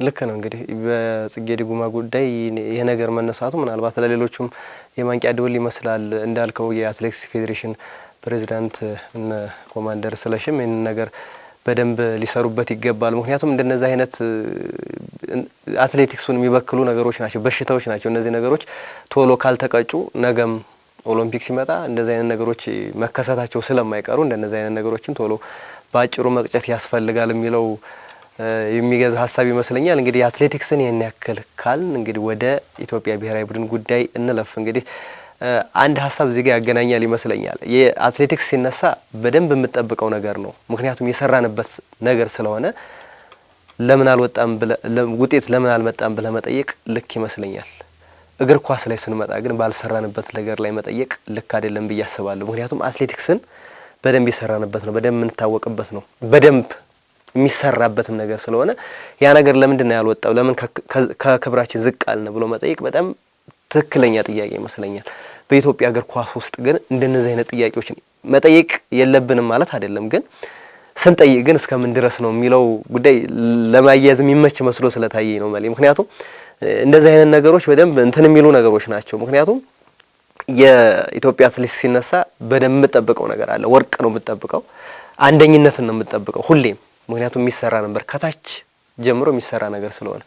ልክ ነው እንግዲህ በጽጌ ድጉማ ጉዳይ ይሄ ነገር መነሳቱ ምናልባት ለሌሎችም የማንቂያ ደወል ይመስላል እንዳልከው የአትሌቲክስ ፌዴሬሽን ፕሬዝዳንት እና ኮማንደር ስለሽም ይሄን ነገር በደንብ ሊሰሩበት ይገባል። ምክንያቱም እንደነዛ አይነት አትሌቲክሱን የሚበክሉ ነገሮች ናቸው፣ በሽታዎች ናቸው። እነዚህ ነገሮች ቶሎ ካልተቀጩ ነገም ኦሎምፒክ ሲመጣ እንደዚህ አይነት ነገሮች መከሰታቸው ስለማይቀሩ እንደነዚህ አይነት ነገሮችን ቶሎ ባጭሩ መቅጨት ያስፈልጋል የሚለው የሚገዛ ሐሳብ ይመስለኛል። እንግዲህ አትሌቲክስን የኔ ያክል ካልን እንግዲህ ወደ ኢትዮጵያ ብሔራዊ ቡድን ጉዳይ እንለፍ። እንግዲህ አንድ ሐሳብ እዚህ ጋር ያገናኛል ይመስለኛል። የአትሌቲክስ ሲነሳ በደንብ የምጠብቀው ነገር ነው። ምክንያቱም የሰራንበት ነገር ስለሆነ ለምን አልወጣም ውጤት ለምን አልመጣም ብለ መጠየቅ ልክ ይመስለኛል። እግር ኳስ ላይ ስንመጣ ግን ባልሰራንበት ነገር ላይ መጠየቅ ልክ አይደለም ብዬ አስባለሁ። ምክንያቱም አትሌቲክስን በደንብ የሰራንበት ነው፣ በደንብ የምንታወቅበት ነው፣ በደንብ የሚሰራበትም ነገር ስለሆነ ያ ነገር ለምንድን ነው ያልወጣው ለምን ከክብራችን ዝቅ አልን ብሎ መጠየቅ በጣም ትክክለኛ ጥያቄ ይመስለኛል። በኢትዮጵያ እግር ኳስ ውስጥ ግን እንደነዚህ አይነት ጥያቄዎችን መጠየቅ የለብንም ማለት አይደለም፣ ግን ስንጠይቅ ግን እስከምን ድረስ ነው የሚለው ጉዳይ ለማያያዝ የሚመች መስሎ ስለታየኝ ነው ማለት። ምክንያቱም እንደዚህ አይነት ነገሮች በደንብ እንትን የሚሉ ነገሮች ናቸው። ምክንያቱም የኢትዮጵያ አትሌቲክስ ሲነሳ በደንብ የምጠብቀው ነገር አለ። ወርቅ ነው የምጠብቀው፣ አንደኝነትን ነው የምጠብቀው ሁሌም። ምክንያቱም የሚሰራ ነበር ከታች ጀምሮ የሚሰራ ነገር ስለሆነ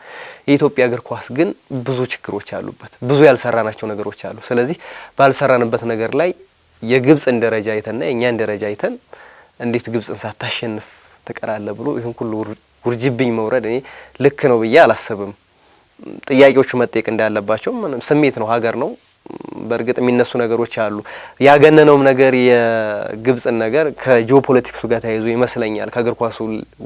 የኢትዮጵያ እግር ኳስ ግን ብዙ ችግሮች አሉበት፣ ብዙ ያልሰራናቸው ነገሮች አሉ። ስለዚህ ባልሰራንበት ነገር ላይ የግብጽን ደረጃ አይተንና የኛን ደረጃ አይተን እንዴት ግብጽን ሳታሸንፍ ተቀራለ ብሎ ይሄን ሁሉ ውርጅብኝ መውረድ እኔ ልክ ነው ብዬ አላስብም። ጥያቄዎቹ መጠየቅ እንዳለባቸው ምንም ስሜት ነው፣ ሀገር ነው። በእርግጥ የሚነሱ ነገሮች አሉ። ያገነነውም ነገር የግብጽን ነገር ከጂኦፖለቲክሱ ጋር ተያይዞ ይመስለኛል። ከእግር ኳሱ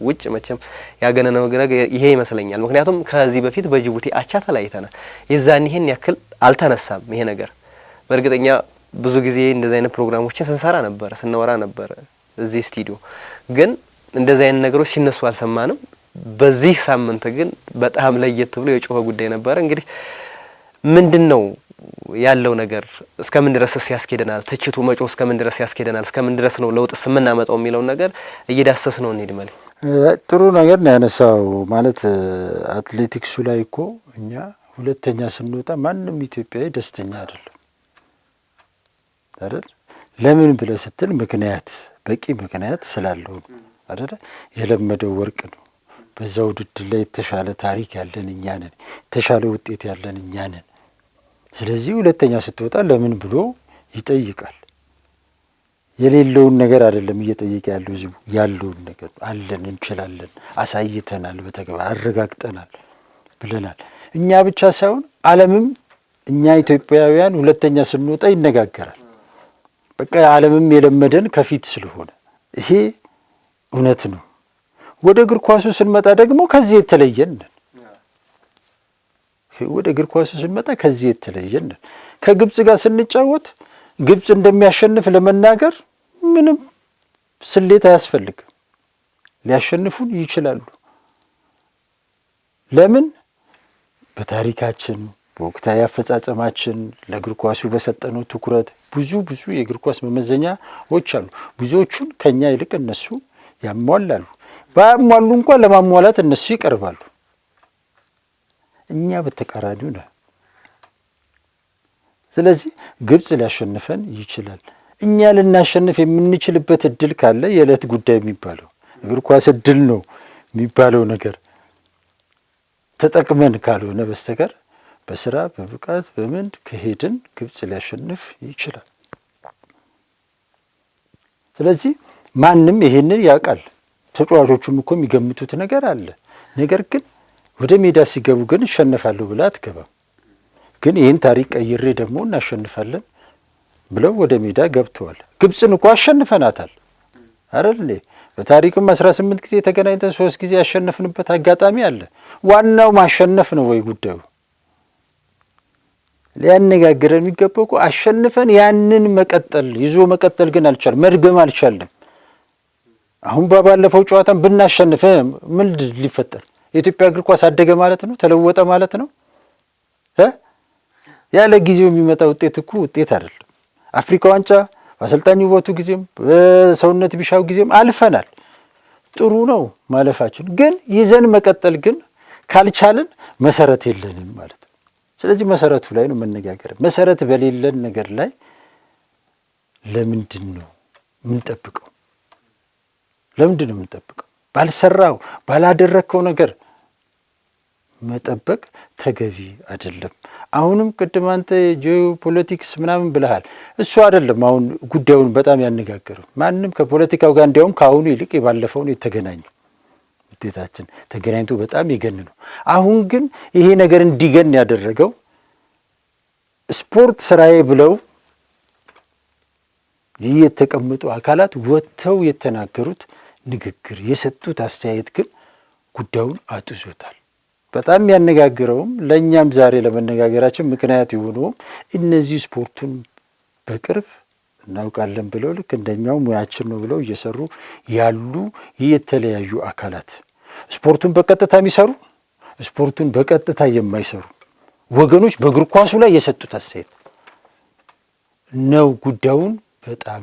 ውጭ መቼም ያገነነው ነገር ይሄ ይመስለኛል። ምክንያቱም ከዚህ በፊት በጅቡቲ አቻ ተለያይተናል። የዛን ይሄን ያክል አልተነሳም ይሄ ነገር። በእርግጠኛ ብዙ ጊዜ እንደዚህ አይነት ፕሮግራሞችን ስንሰራ ነበር፣ ስናወራ ነበር እዚህ ስቱዲዮ። ግን እንደዚህ አይነት ነገሮች ሲነሱ አልሰማንም። በዚህ ሳምንት ግን በጣም ለየት ብሎ የጮኸ ጉዳይ ነበር። እንግዲህ ምንድነው ያለው ነገር? እስከምን ድረስ ያስኬደናል? ትችቱ መጮህ እስከምን ድረስ ያስኬደናል? እስከምን ድረስ ነው ለውጥስ የምናመጣው የሚለው ነገር እየዳሰስ ነው እንሂድ ማለት ጥሩ ነገር ነው ያነሳው። ማለት አትሌቲክሱ ላይ እኮ እኛ ሁለተኛ ስንወጣ ማንንም ኢትዮጵያዊ ደስተኛ አይደለም አይደል? ለምን ብለህ ስትል ምክንያት በቂ ምክንያት ስላለው አይደል? የለመደው ወርቅ ነው። በዛ ውድድር ላይ የተሻለ ታሪክ ያለን እኛ ነን፣ የተሻለ ውጤት ያለን እኛ ነን። ስለዚህ ሁለተኛ ስትወጣ ለምን ብሎ ይጠይቃል። የሌለውን ነገር አይደለም እየጠየቀ ያለው ህዝቡ፣ ያለውን ነገር አለን፣ እንችላለን፣ አሳይተናል፣ በተግባር አረጋግጠናል ብለናል። እኛ ብቻ ሳይሆን ዓለምም እኛ ኢትዮጵያውያን ሁለተኛ ስንወጣ ይነጋገራል። በቃ ዓለምም የለመደን ከፊት ስለሆነ ይሄ እውነት ነው። ወደ እግር ኳሱ ስንመጣ ደግሞ ከዚህ የተለየን ነን። ወደ እግር ኳሱ ስንመጣ ከዚህ የተለየን ነን። ከግብጽ ጋር ስንጫወት ግብጽ እንደሚያሸንፍ ለመናገር ምንም ስሌት አያስፈልግም። ሊያሸንፉን ይችላሉ። ለምን? በታሪካችን፣ በወቅታዊ አፈጻጸማችን፣ ለእግር ኳሱ በሰጠነው ትኩረት ብዙ የእግር ኳስ መመዘኛዎች አሉ። ብዙዎቹን ከኛ ይልቅ እነሱ ያሟላሉ። ባያሟሉ እንኳን ለማሟላት እነሱ ይቀርባሉ። እኛ በተቃራኒው ነው። ስለዚህ ግብጽ ሊያሸንፈን ይችላል። እኛ ልናሸንፍ የምንችልበት እድል ካለ የዕለት ጉዳይ የሚባለው እግር ኳስ እድል ነው የሚባለው ነገር ተጠቅመን ካልሆነ በስተቀር በስራ በብቃት በምን ከሄድን ግብጽ ሊያሸንፍ ይችላል። ስለዚህ ማንም ይሄንን ያውቃል። ተጫዋቾቹም እኮ የሚገምቱት ነገር አለ። ነገር ግን ወደ ሜዳ ሲገቡ ግን ይሸነፋሉ ብላ አትገባም። ግን ይህን ታሪክ ቀይሬ ደግሞ እናሸንፋለን ብለው ወደ ሜዳ ገብተዋል። ግብጽን እኮ አሸንፈናታል አይደል? በታሪክም 18 ጊዜ ተገናኝተን 3 ጊዜ ያሸነፍንበት አጋጣሚ አለ። ዋናው ማሸነፍ ነው ወይ ጉዳዩ? ሊያነጋግረን የሚገባው እኮ አሸንፈን ያንን መቀጠል ይዞ መቀጠል ግን አልቻለም፣ መድገም አልቻለም። አሁን ባለፈው ጨዋታን ብናሸንፍ ምን ሊፈጠር? የኢትዮጵያ እግር ኳስ አደገ ማለት ነው? ተለወጠ ማለት ነው? ያለ ጊዜው የሚመጣ ውጤት እኮ ውጤት አይደለም። አፍሪካ ዋንጫ በአሰልጣኝ ውበቱ ጊዜም በሰውነት ቢሻው ጊዜም አልፈናል። ጥሩ ነው ማለፋችን፣ ግን ይዘን መቀጠል ግን ካልቻልን መሰረት የለንም ማለት ነው። ስለዚህ መሰረቱ ላይ ነው መነጋገር። መሰረት በሌለን ነገር ላይ ለምንድን ነው የምንጠብቀው? ለምንድን ነው የምንጠብቀው? ባልሰራው ባላደረግከው ነገር መጠበቅ ተገቢ አይደለም። አሁንም ቅድም አንተ ጂኦፖለቲክስ ምናምን ብለሃል። እሱ አይደለም አሁን ጉዳዩን በጣም ያነጋገረው። ማንም ከፖለቲካው ጋር እንዲያውም ከአሁኑ ይልቅ የባለፈውን የተገናኘው ውጤታችን ተገናኝቶ በጣም የገን ነው። አሁን ግን ይሄ ነገር እንዲገን ያደረገው ስፖርት ስራዬ ብለው ይህ የተቀመጡ አካላት ወጥተው የተናገሩት ንግግር የሰጡት አስተያየት ግን ጉዳዩን አጥዞታል። በጣም ያነጋግረውም ለእኛም ዛሬ ለመነጋገራችን ምክንያት የሆነውም እነዚህ ስፖርቱን በቅርብ እናውቃለን ብለው ልክ እንደኛው ሙያችን ነው ብለው እየሰሩ ያሉ የተለያዩ አካላት፣ ስፖርቱን በቀጥታ የሚሰሩ ስፖርቱን በቀጥታ የማይሰሩ ወገኖች በእግር ኳሱ ላይ የሰጡት አስተያየት ነው ጉዳዩን በጣም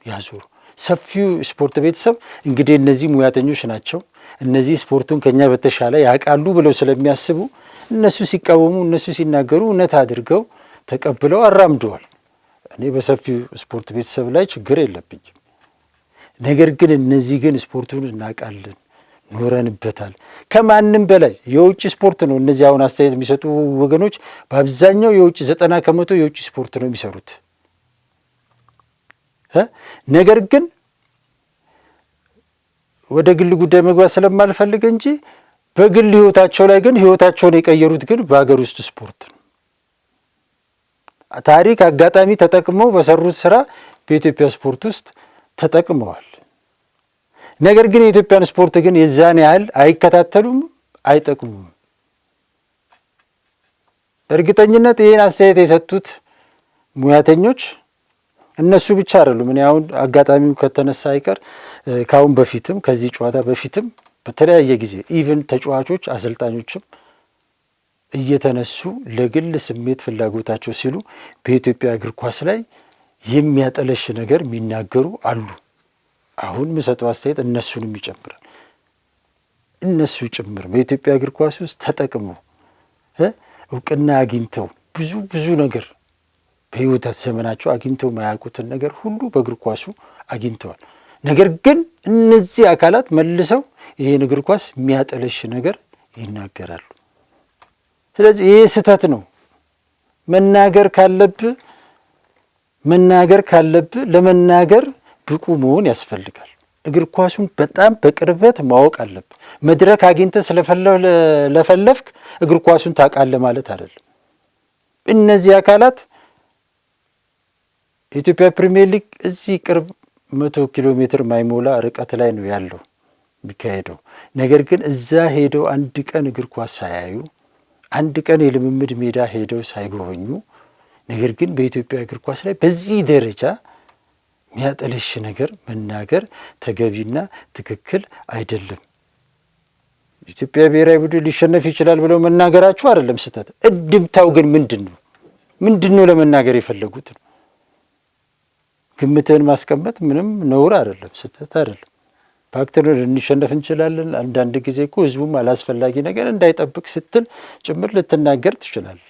ያዞሩ። ሰፊው ስፖርት ቤተሰብ እንግዲህ እነዚህ ሙያተኞች ናቸው፣ እነዚህ ስፖርቱን ከኛ በተሻለ ያውቃሉ ብለው ስለሚያስቡ እነሱ ሲቃወሙ፣ እነሱ ሲናገሩ እውነት አድርገው ተቀብለው አራምደዋል። እኔ በሰፊው ስፖርት ቤተሰብ ላይ ችግር የለብኝም። ነገር ግን እነዚህ ግን ስፖርቱን እናውቃለን፣ ኖረንበታል። ከማንም በላይ የውጭ ስፖርት ነው። እነዚህ አሁን አስተያየት የሚሰጡ ወገኖች በአብዛኛው የውጭ 90% የውጭ ስፖርት ነው የሚሰሩት። ነገር ግን ወደ ግል ጉዳይ መግባት ስለማልፈልግ እንጂ በግል ህይወታቸው ላይ ግን ህይወታቸውን የቀየሩት ግን በሀገር ውስጥ ስፖርት ነው። ታሪክ አጋጣሚ ተጠቅመው በሰሩት ስራ በኢትዮጵያ ስፖርት ውስጥ ተጠቅመዋል። ነገር ግን የኢትዮጵያን ስፖርት ግን የዛን ያህል አይከታተሉም፣ አይጠቅሙም። እርግጠኝነት ይህን አስተያየት የሰጡት ሙያተኞች እነሱ ብቻ አይደሉም። እኔ አሁን አጋጣሚው ከተነሳ አይቀር ካሁን በፊትም ከዚህ ጨዋታ በፊትም በተለያየ ጊዜ ኢቭን ተጫዋቾች አሰልጣኞችም እየተነሱ ለግል ስሜት ፍላጎታቸው ሲሉ በኢትዮጵያ እግር ኳስ ላይ የሚያጠለሽ ነገር የሚናገሩ አሉ። አሁን የምሰጠው አስተያየት እነሱንም ይጨምራል። እነሱ ጭምር በኢትዮጵያ እግር ኳስ ውስጥ ተጠቅመው እውቅና አግኝተው ብዙ ነገር በህይወት ዘመናቸው አግኝተው ማያውቁትን ነገር ሁሉ በእግር ኳሱ አግኝተዋል። ነገር ግን እነዚህ አካላት መልሰው ይሄን እግር ኳስ የሚያጠለሽ ነገር ይናገራሉ። ስለዚህ ይሄ ስህተት ነው። መናገር ካለብህ ለመናገር ብቁ መሆን ያስፈልጋል። እግር ኳሱን በጣም በቅርበት ማወቅ አለብህ። መድረክ አግኝተህ ስለፈለፍክ እግር ኳሱን ታውቃለህ ማለት አይደለም። እነዚህ አካላት የኢትዮጵያ ፕሪሚየር ሊግ እዚህ ቅርብ 100 ኪሎ ሜትር ማይሞላ ርቀት ላይ ነው ያለው የሚካሄደው። ነገር ግን እዛ ሄደው አንድ ቀን እግር ኳስ ሳያዩ፣ አንድ ቀን የልምምድ ሜዳ ሄደው ሳይጎበኙ፣ ነገር ግን በኢትዮጵያ እግር ኳስ ላይ በዚህ ደረጃ የሚያጠለሽ ነገር መናገር ተገቢና ትክክል አይደለም። ኢትዮጵያ ብሔራዊ ቡድን ሊሸነፍ ይችላል ብለው መናገራችሁ አይደለም ስህተት። እድምታው ግን ምንድን ነው ለመናገር የፈለጉት ነው። ግምትህን ማስቀመጥ ምንም ነውር አይደለም፣ ስህተት አይደለም። ፋክተር ልንሸነፍ እንችላለን። አንዳንድ ጊዜ እኮ ህዝቡም አላስፈላጊ ነገር እንዳይጠብቅ ስትል ጭምር ልትናገር ትችላለህ።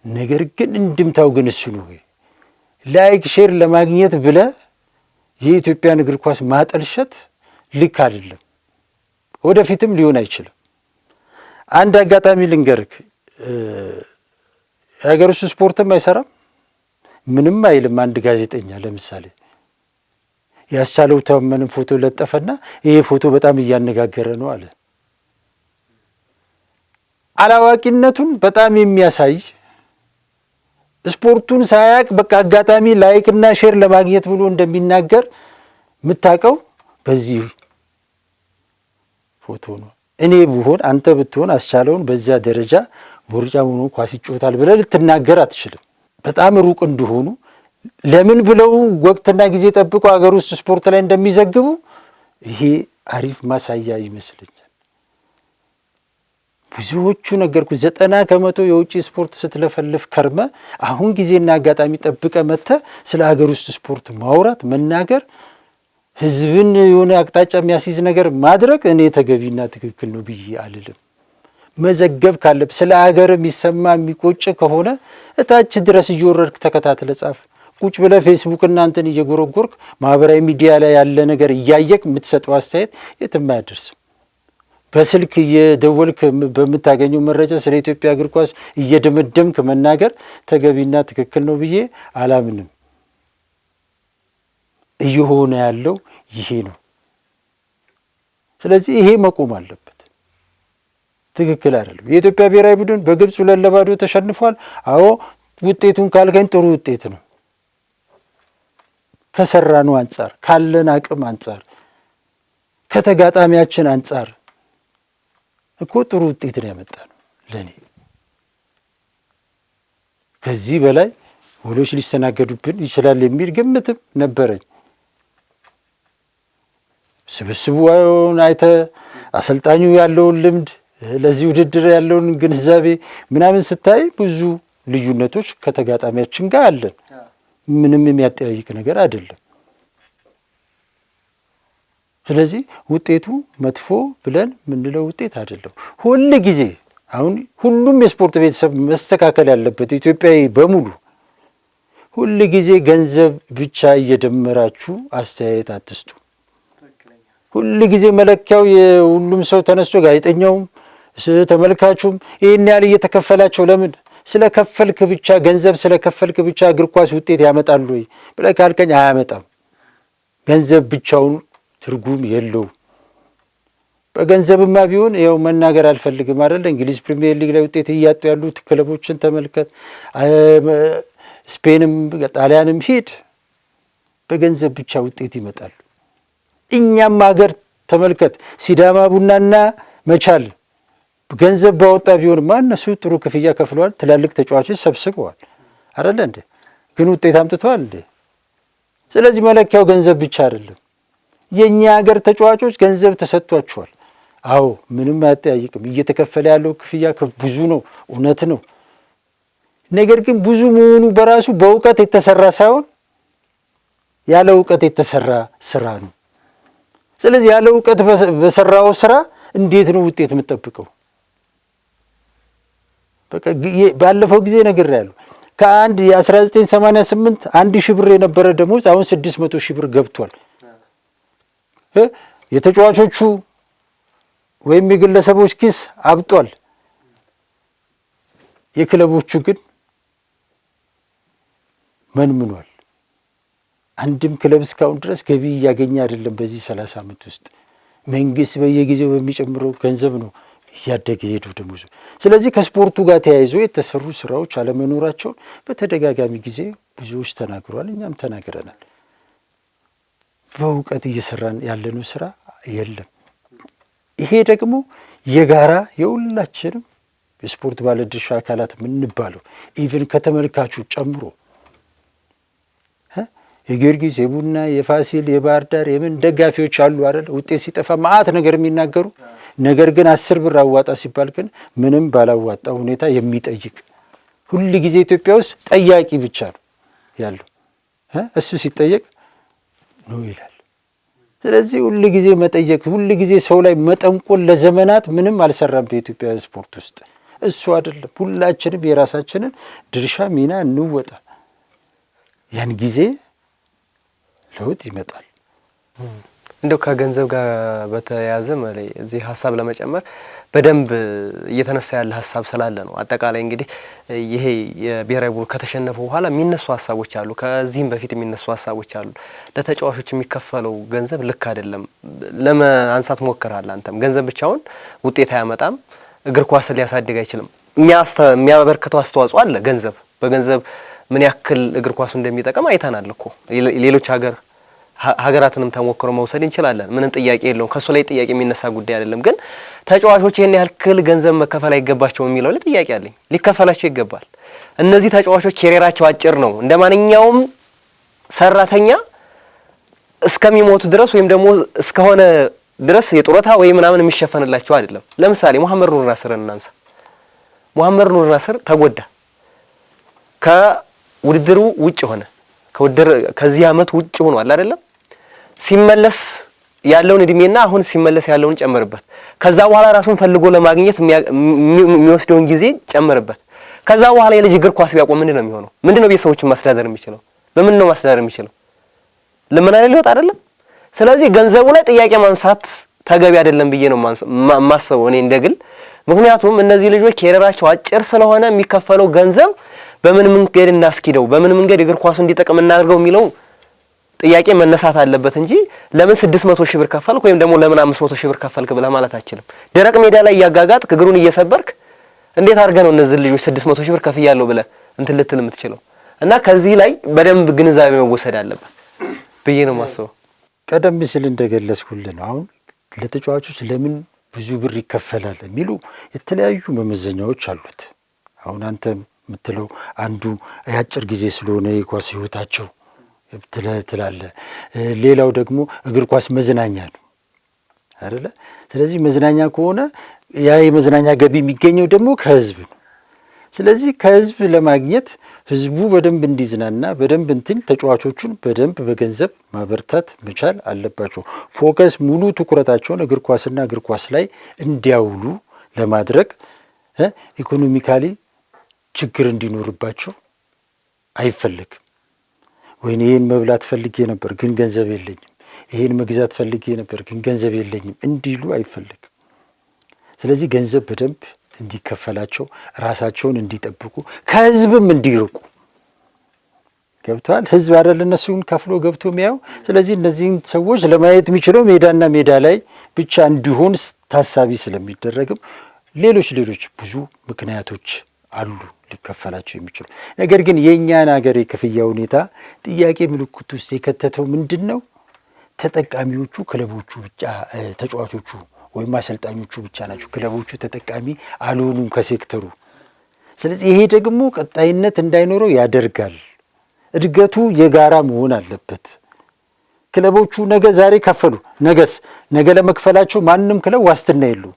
ነገር ግን እንድምታው ግን እሱ ነው። ላይክ ሼር ለማግኘት ብለህ የኢትዮጵያን እግር ኳስ ማጠልሸት ልክ አይደለም፣ ወደፊትም ሊሆን አይችልም። አንድ አጋጣሚ ልንገርክ፣ የሀገር ውስጥ ስፖርትም አይሰራም፣ ምንም አይልም። አንድ ጋዜጠኛ ለምሳሌ ያስቻለው ታመንን ፎቶ ለጠፈና ይሄ ፎቶ በጣም እያነጋገረ ነው አለ። አላዋቂነቱን በጣም የሚያሳይ ስፖርቱን ሳያቅ በቃ አጋጣሚ ላይክ እና ሼር ለማግኘት ብሎ እንደሚናገር የምታውቀው በዚህ ፎቶ ነው። እኔ ብሆን አንተ ብትሆን አስቻለውን በዚያ ደረጃ ቦርጫም ሆኖ ኳስ ይጫወታል ብለህ ልትናገር አትችልም። በጣም ሩቅ እንደሆኑ ለምን ብለው ወቅትና ጊዜ ጠብቀው ሀገር ውስጥ ስፖርት ላይ እንደሚዘግቡ ይሄ አሪፍ ማሳያ ይመስለኛል። ብዙዎቹ ነገርኩ 90% የውጭ ስፖርት ስትለፈልፍ ከርመ አሁን ጊዜና አጋጣሚ ጠብቀ መተ ስለ ሀገር ውስጥ ስፖርት ማውራት መናገር ህዝብን የሆነ አቅጣጫ የሚያስይዝ ነገር ማድረግ እኔ ተገቢና ትክክል ነው ብዬ አልልም። መዘገብ ካለብ ስለ ሀገር የሚሰማ የሚቆጭ ከሆነ እታች ድረስ እየወረድክ ተከታትለ ጻፍ። ቁጭ ብለህ ፌስቡክ እናንተን እየጎረጎርክ ማህበራዊ ሚዲያ ላይ ያለ ነገር እያየክ የምትሰጠው አስተያየት የትም አያደርስም። በስልክ እየደወልክ በምታገኘው መረጃ ስለ ኢትዮጵያ እግር ኳስ እየደመደምክ መናገር ተገቢና ትክክል ነው ብዬ አላምንም። እየሆነ ያለው ይሄ ነው። ስለዚህ ይሄ መቆም አለበት። ትክክል አይደለም። የኢትዮጵያ ብሔራዊ ቡድን በግብጽ 2-0 ተሸንፏል። አዎ ውጤቱን ካልከኝ ጥሩ ውጤት ነው። ከሰራነው አንጻር፣ ካለን አቅም አንጻር፣ ከተጋጣሚያችን አንጻር እኮ ጥሩ ውጤት ነው ያመጣነው። ለኔ ከዚህ በላይ ጎሎች ሊስተናገዱብን ይችላል የሚል ግምትም ነበረኝ። ስብስቡን አይተ አሰልጣኙ ያለውን ልምድ ለዚህ ውድድር ያለውን ግንዛቤ ምናምን ስታይ ብዙ ልዩነቶች ከተጋጣሚያችን ጋር አለን። ምንም የሚያጠያይቅ ነገር አይደለም። ስለዚህ ውጤቱ መጥፎ ብለን ምንለው ውጤት አይደለም። ሁሉ ጊዜ አሁን ሁሉም የስፖርት ቤተሰብ መስተካከል ያለበት ኢትዮጵያዊ በሙሉ ሁሉ ጊዜ ገንዘብ ብቻ እየደመራችሁ አስተያየት አትስጡ። ሁሉ ጊዜ መለኪያው የሁሉም ሰው ተነስቶ ጋዜጠኛውም ተመልካቹም ይሄን ያህል እየተከፈላቸው ለምን ስለከፈልክ ብቻ ገንዘብ ስለከፈልክ ብቻ እግር ኳስ ውጤት ያመጣል ወይ ብለህ ካልከኝ አያመጣም። ገንዘብ ብቻውን ትርጉም የለውም። በገንዘብማ ቢሆን ያው መናገር አልፈልግም አይደል? እንግሊዝ ፕሪሚየር ሊግ ላይ ውጤት እያጡ ያሉት ክለቦችን ተመልከት። ስፔንም ጣሊያንም ሂድ፣ በገንዘብ ብቻ ውጤት ይመጣል። እኛም ሀገር ተመልከት። ሲዳማ ቡናና መቻል ገንዘብ ባወጣ ቢሆንማ እነሱ ጥሩ ክፍያ ከፍለዋል፣ ትላልቅ ተጫዋቾች ሰብስበዋል አይደል እንዴ? ግን ውጤት አምጥተዋል እንዴ? ስለዚህ መለኪያው ገንዘብ ብቻ አይደለም። የኛ ሀገር ተጫዋቾች ገንዘብ ተሰጥቷቸዋል። አዎ ምንም አያጠያይቅም። እየተከፈለ ያለው ክፍያ ብዙ ነው፣ እውነት ነው። ነገር ግን ብዙ መሆኑ በራሱ በእውቀት የተሰራ ሳይሆን ያለ እውቀት የተሰራ ስራ ነው። ስለዚህ ያለ እውቀት በሰራው ስራ እንዴት ነው ውጤት የምትጠብቀው? በቃ ባለፈው ጊዜ ነግሬያለሁ። ከአንድ የ1988 1000 ብር የነበረ ደሞዝ አሁን 600 ሺህ ብር ገብቷል። የተጫዋቾቹ ወይም የግለሰቦች ኪስ አብጧል። የክለቦቹ ግን መንምኗል። አንድም ክለብ እስካሁን ድረስ ገቢ እያገኘ አይደለም። በዚህ 30 ዓመት ውስጥ መንግስት በየጊዜው በሚጨምረው ገንዘብ ነው እያደገ ሄዱ ደሞዙ። ስለዚህ ከስፖርቱ ጋር ተያይዞ የተሰሩ ስራዎች አለመኖራቸውን በተደጋጋሚ ጊዜ ብዙዎች ተናግረዋል፣ እኛም ተናግረናል። በእውቀት እየሰራን ያለነው ስራ የለም። ይሄ ደግሞ የጋራ የሁላችንም የስፖርት ባለድርሻ አካላት የምንባለው ኢቭን ከተመልካቹ ጨምሮ የጊዮርጊስ፣ የቡና፣ የፋሲል፣ የባህር ዳር የምን ደጋፊዎች አሉ አይደል? ውጤት ሲጠፋ መዓት ነገር የሚናገሩ ነገር ግን 10 ብር አዋጣ ሲባል ግን ምንም ባላዋጣ ሁኔታ የሚጠይቅ ሁሉ ጊዜ ኢትዮጵያ ውስጥ ጠያቂ ብቻ ነው ያለው። እሱ ሲጠየቅ ነው ይላል። ስለዚህ ሁሉ ጊዜ መጠየቅ፣ ሁሉ ጊዜ ሰው ላይ መጠንቆል ለዘመናት ምንም አልሰራም በኢትዮጵያ ስፖርት ውስጥ። እሱ አይደለም። ሁላችንም የራሳችንን ድርሻ ሚና እንወጣ። ያን ጊዜ ለውጥ ይመጣል። እንደው ከገንዘብ ጋር በተያያዘ ማለት እዚህ ሀሳብ ለመጨመር በደንብ እየተነሳ ያለ ሀሳብ ስላለ ነው። አጠቃላይ እንግዲህ ይሄ የብሔራዊ ቡድን ከተሸነፈ በኋላ የሚነሱ ሀሳቦች አሉ። ከዚህም በፊት የሚነሱ ሀሳቦች አሉ። ለተጫዋቾች የሚከፈለው ገንዘብ ልክ አይደለም ለማንሳት ሞክረሃል አንተም። ገንዘብ ብቻውን ውጤት አያመጣም፣ እግር ኳስ ሊያሳድግ አይችልም። የሚያበረክተው አስተዋጽኦ አለ ገንዘብ። በገንዘብ ምን ያክል እግር ኳሱ እንደሚጠቅም አይተናል እኮ። ሌሎች ሀገራትንም ተሞክሮ መውሰድ እንችላለን። ምንም ጥያቄ የለውም። ከሱ ላይ ጥያቄ የሚነሳ ጉዳይ አይደለም። ግን ተጫዋቾች ይሄን ያክል ገንዘብ መከፈል አይገባቸውም የሚለው ላይ ጥያቄ አለኝ። ሊከፈላቸው ይገባል። እነዚህ ተጫዋቾች ኬሪራቸው አጭር ነው። እንደማንኛውም ሰራተኛ እስከሚሞቱ ድረስ ወይም ደግሞ እስከሆነ ድረስ የጡረታ ወይ ምናምን የሚሸፈንላቸው አይደለም። ለምሳሌ መሐመድ ኑር ናስርን እናንሳ። መሐመድ ኑር ናስር ተጎዳ፣ ከውድድሩ ውጭ ሆነ። ከዚህ አመት ውጭ ሆኗል አይደለም። ሲመለስ ያለውን እድሜና አሁን ሲመለስ ያለውን ጨምርበት። ከዛ በኋላ ራሱን ፈልጎ ለማግኘት የሚወስደውን ጊዜ ጨምርበት። ከዛ በኋላ የልጅ እግር ኳስ ቢያቆም ምንድነው የሚሆነው? ምንድነው ቤተሰቦችን ማስተዳደር የሚችለው? በምን ነው ማስተዳደር የሚችለው? ልመና ላይ ሊወጣ አይደለም። ስለዚህ ገንዘቡ ላይ ጥያቄ ማንሳት ተገቢ አይደለም ብዬ ነው ማሰበው እኔ እንደግል። ምክንያቱም እነዚህ ልጆች ኬሪራቸው አጭር ስለሆነ የሚከፈለው ገንዘብ በምን መንገድ እናስኪደው፣ በምን መንገድ እግር ኳሱ እንዲጠቅም እናድርገው የሚለው ጥያቄ መነሳት አለበት እንጂ ለምን 600 ሺህ ብር ከፈልክ ወይም ደግሞ ለምን 500 ሺህ ብር ከፈልክ ብለህ ማለት አትችልም። ደረቅ ሜዳ ላይ ያጋጋጥክ እግሩን እየሰበርክ እንዴት አድርገህ ነው እነዚህ ልጆች 600 ሺህ ብር ከፍያለሁ ብለህ እንትን ልትል የምትችለው? እና ከዚህ ላይ በደንብ ግንዛቤ መወሰድ አለበት ብዬ ነው ማስበው። ቀደም ሲል እንደገለጽኩልህ ነው። አሁን ለተጫዋቾች ለምን ብዙ ብር ይከፈላል የሚሉ የተለያዩ መመዘኛዎች አሉት። አሁን አንተ የምትለው አንዱ የአጭር ጊዜ ስለሆነ የኳስ ህይወታቸው ትላለህ። ሌላው ደግሞ እግር ኳስ መዝናኛ ነው አይደለ? ስለዚህ መዝናኛ ከሆነ ያ የመዝናኛ ገቢ የሚገኘው ደግሞ ከህዝብ ነው። ስለዚህ ከህዝብ ለማግኘት ህዝቡ በደንብ እንዲዝናና በደንብ እንትን ተጫዋቾቹን በደንብ በገንዘብ ማበርታት መቻል አለባቸው። ፎከስ ሙሉ ትኩረታቸውን እግር ኳስና እግር ኳስ ላይ እንዲያውሉ ለማድረግ ኢኮኖሚካሊ ችግር እንዲኖርባቸው አይፈለግም። ወይኔ ይህን መብላት ፈልጌ ነበር ግን ገንዘብ የለኝም፣ ይህን መግዛት ፈልጌ ነበር ግን ገንዘብ የለኝም እንዲሉ አይፈለግም። ስለዚህ ገንዘብ በደንብ እንዲከፈላቸው፣ ራሳቸውን እንዲጠብቁ፣ ከህዝብም እንዲርቁ። ገብተዋል። ህዝብ አይደል እነሱን ከፍሎ ገብቶ የሚያየው። ስለዚህ እነዚህን ሰዎች ለማየት የሚችለው ሜዳና ሜዳ ላይ ብቻ እንዲሆን ታሳቢ ስለሚደረግም ሌሎች ብዙ ምክንያቶች አሉ ሊከፈላቸው የሚችሉ። ነገር ግን የእኛን ሀገር የክፍያ ሁኔታ ጥያቄ ምልክት ውስጥ የከተተው ምንድን ነው? ተጠቃሚዎቹ ክለቦቹ ብቻ፣ ተጫዋቾቹ ወይም አሰልጣኞቹ ብቻ ናቸው። ክለቦቹ ተጠቃሚ አልሆኑም ከሴክተሩ። ስለዚህ ይሄ ደግሞ ቀጣይነት እንዳይኖረው ያደርጋል። እድገቱ የጋራ መሆን አለበት። ክለቦቹ ነገ ዛሬ ከፈሉ፣ ነገ ለመክፈላቸው ማንም ክለብ ዋስትና የለውም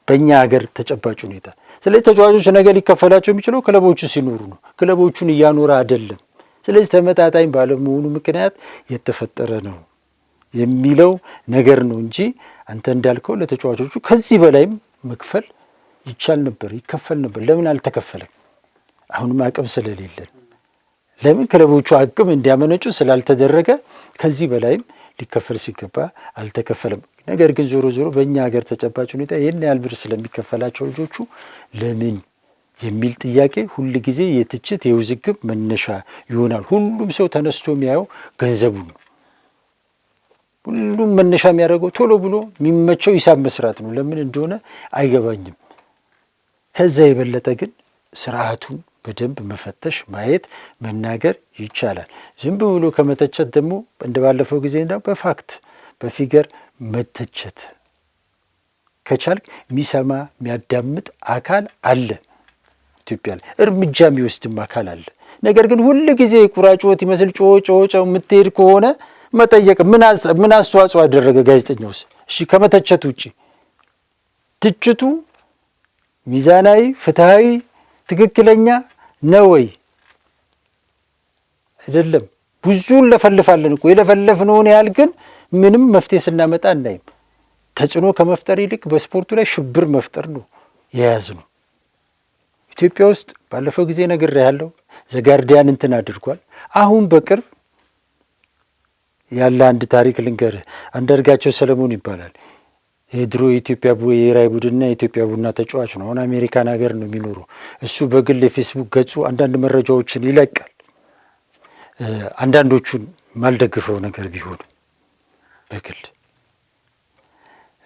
በእኛ ሀገር ተጨባጭ ሁኔታ። ስለዚህ ተጫዋቾች ነገ ሊከፈላቸው የሚችለው ክለቦቹ ሲኖሩ ነው። ክለቦቹን እያኖረ አይደለም። ስለዚህ ተመጣጣኝ ባለመሆኑ ምክንያት የተፈጠረ ነው የሚለው ነገር ነው እንጂ አንተ እንዳልከው ለተጫዋቾቹ ከዚህ በላይም መክፈል ይቻል ነበር፣ ይከፈል ነበር። ለምን አልተከፈለም? አሁንም አቅም ስለሌለን፣ ለምን ክለቦቹ አቅም እንዲያመነጩ ስላልተደረገ ከዚህ በላይም ሊከፈል ሲገባ አልተከፈለም። ነገር ግን ዞሮ በእኛ ሀገር ተጨባጭ ሁኔታ ይህን ያህል ብር ስለሚከፈላቸው ልጆቹ ለምን የሚል ጥያቄ ሁል ጊዜ የትችት የውዝግብ መነሻ ይሆናል። ሁሉም ሰው ተነስቶ የሚያየው ገንዘቡ ነው። ሁሉም መነሻ የሚያደርገው ቶሎ ብሎ የሚመቸው ሂሳብ መስራት ነው። ለምን እንደሆነ አይገባኝም። ከዛ የበለጠ ግን ስርዓቱን በደንብ መፈተሽ፣ ማየት፣ መናገር ይቻላል። ዝም ብሎ ከመተቸት ደግሞ እንደባለፈው ጊዜ በፋክት በፊገር መተቸት ከቻልክ የሚሰማ የሚያዳምጥ አካል አለ ኢትዮጵያ ላይ፣ እርምጃ የሚወስድም አካል አለ። ነገር ግን ሁል ጊዜ ቁራጮት ይመስል ጮ የምትሄድ ከሆነ መጠየቅ ምን አስተዋጽኦ አደረገ ጋዜጠኛውስ? እሺ ከመተቸት ውጪ ትችቱ ሚዛናዊ፣ ፍትሃዊ፣ ትክክለኛ ነው ወይ? አይደለም። ብዙን ለፈልፋለን እኮ የለፈለፍነውን ያህል ግን ምንም መፍትሄ ስናመጣ እናይም። ተጽዕኖ ከመፍጠር ይልቅ በስፖርቱ ላይ ሽብር መፍጠር ነው የያዝነው። ኢትዮጵያ ውስጥ ባለፈው ጊዜ ነግሬሃለሁ፣ ዘጋርዲያን እንትን አድርጓል። አሁን በቅርብ ያለ አንድ ታሪክ ልንገርህ። አንዳርጋቸው ሰለሞን ይባላል። የድሮ የኢትዮጵያ ብሔራዊ ቡድንና የኢትዮጵያ ቡና ተጫዋች ነው። አሁን አሜሪካን ሀገር ነው የሚኖረው። እሱ በግል የፌስቡክ ገጹ አንዳንድ መረጃዎችን ይለቃል። አንዳንዶቹን ማልደግፈው ነገር ቢሆንም በግል